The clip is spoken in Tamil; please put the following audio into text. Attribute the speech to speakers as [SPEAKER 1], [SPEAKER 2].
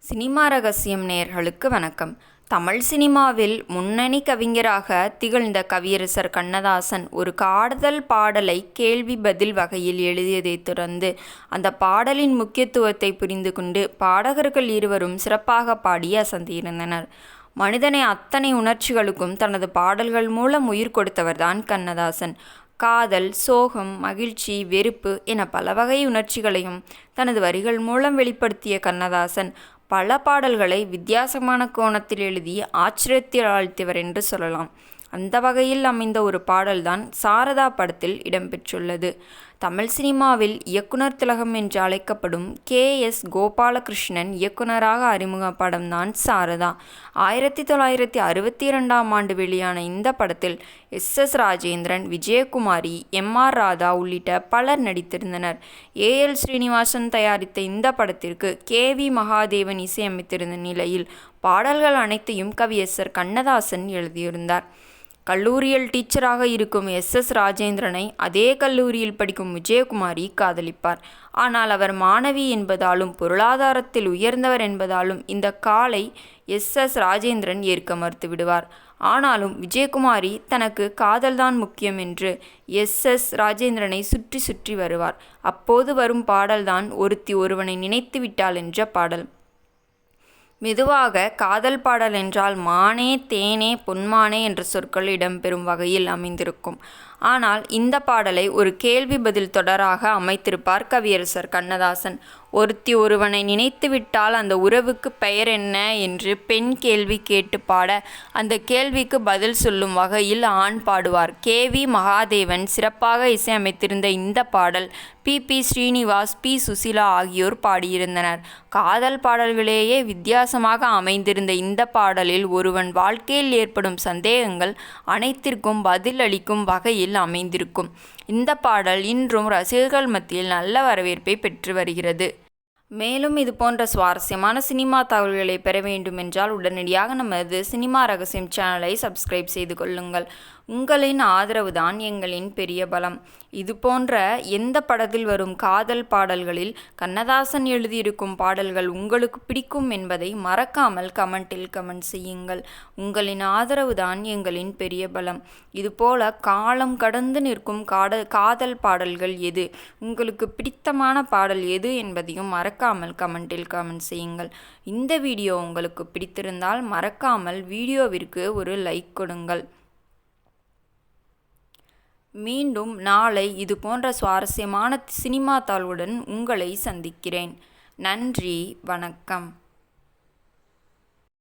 [SPEAKER 1] சினிமா ரகசியம் நேயர்களுக்கு வணக்கம். தமிழ் சினிமாவில் முன்னணி கவிஞராக திகழ்ந்த கவியரசர் கண்ணதாசன் ஒரு காதல் பாடலை கேள்வி பதில் வகையில் எழுதியதைத் தொடர்ந்து அந்த பாடலின் முக்கியத்துவத்தை புரிந்து கொண்டு பாடகர்கள் இருவரும் சிறப்பாக பாடி அசந்தியிருந்தனர். மனிதனை அத்தனை உணர்ச்சிகளுக்கும் தனது பாடல்கள் மூலம் உயிர் கொடுத்தவர்தான் கண்ணதாசன். காதல், சோகம், மகிழ்ச்சி, வெறுப்பு என பல வகை உணர்ச்சிகளையும் தனது வரிகள் மூலம் வெளிப்படுத்திய கண்ணதாசன் பல பாடல்களை வித்தியாசமான கோணத்தில் எழுதி ஆச்சரியத்தில் ஆழ்த்தியவர் என்று சொல்லலாம். அந்த வகையில் அமைந்த ஒரு பாடல்தான் சாரதா படத்தில் இடம்பெற்றுள்ளது. தமிழ் சினிமாவில் இயக்குனர் திலகம் என்று அழைக்கப்படும் K.S. கோபாலகிருஷ்ணன் இயக்குனராக அறிமுக படம்தான் சாரதா. 1962ஆம் ஆண்டு வெளியான இந்த படத்தில் S.S. ராஜேந்திரன், விஜயகுமாரி, M.R. ராதா உள்ளிட்ட பலர் நடித்திருந்தனர். A.L. ஸ்ரீனிவாசன் தயாரித்த இந்த படத்திற்கு K.V. மகாதேவன் இசையமைத்திருந்த நிலையில் பாடல்கள் அனைத்தையும் கவியரசர் கண்ணதாசன் எழுதியிருந்தார். கல்லூரியில் டீச்சராக இருக்கும் S.S. ராஜேந்திரனை அதே கல்லூரியில் படிக்கும் விஜயகுமாரி காதலிப்பார். ஆனால் அவர் மாணவி என்பதாலும் பொருளாதாரத்தில் உயர்ந்தவர் என்பதாலும் இந்த காலை S.S. ராஜேந்திரன் ஏற்க மறுத்துவிடுவார். ஆனாலும் விஜயகுமாரி தனக்கு காதல்தான் முக்கியம் என்று S.S. ராஜேந்திரனை சுற்றி சுற்றி வருவார். அப்போது வரும் பாடல்தான் ஒருத்தி ஒருவனை நினைத்து விட்டாள் என்ற பாடல். மெதுவாக காதல் பாடல் என்றால் மானே, தேனே, பொன்மானே என்ற சொற்கள் இடம்பெறும் வகையில் அமைந்திருக்கும். ஆனால் இந்த பாடலை ஒரு கேள்வி பதில் தொடராக அமைத்திருப்பார் கவியரசர் கண்ணதாசன். ஒருத்தி ஒருவனை நினைத்து விட்டால் அந்த உறவுக்கு பெயர் என்ன என்று பெண் கேள்வி கேட்டு பாட, அந்த கேள்விக்கு பதில் சொல்லும் வகையில் ஆண் பாடுவார். K.V. மகாதேவன் சிறப்பாக இசையமைத்திருந்த இந்த பாடல் P. ஸ்ரீனிவாஸ், P. சுசீலா ஆகியோர் பாடியிருந்தனர். காதல் பாடல்களேயே வித்தியாசமாக அமைந்திருந்த இந்த பாடலில் ஒருவன் வாழ்க்கையில் ஏற்படும் சந்தேகங்கள் அனைத்திற்கும் பதில் அளிக்கும் வகையில் அமைந்திருக்கும். இந்த பாடல் இன்றும் ரசிகர்கள் மத்தியில் நல்ல வரவேற்பை பெற்று வருகிறது. மேலும் இது போன்ற சுவாரஸ்யமான சினிமா தகவல்களை பெற வேண்டுமென்றால் உடனடியாக நமது சினிமா ரகசியம் சேனலை சப்ஸ்கிரைப் செய்து கொள்ளுங்கள். உங்களின் ஆதரவு தான் எங்களின் பெரிய பலம். இது போன்ற எந்த படத்தில் வரும் காதல் பாடல்களில் கண்ணதாசன் எழுதியிருக்கும் பாடல்கள் உங்களுக்கு பிடிக்கும் என்பதை மறக்காமல் கமெண்டில் கமெண்ட் செய்யுங்கள். உங்களின் ஆதரவு தான் எங்களின் பெரிய பலம். இதுபோல காலம் கடந்து நிற்கும் காதல் பாடல்கள் எது, உங்களுக்கு பிடித்தமான பாடல் எது என்பதையும் மறக்காமல் கமெண்டில் கமெண்ட் செய்யுங்கள். இந்த வீடியோ உங்களுக்கு பிடித்திருந்தால் மறக்காமல் வீடியோவிற்கு ஒரு லைக் கொடுங்கள். மீண்டும் நாளை இது போன்ற சுவாரஸ்யமான சினிமா தாளுடன் உங்களை சந்திக்கிறேன். நன்றி, வணக்கம்.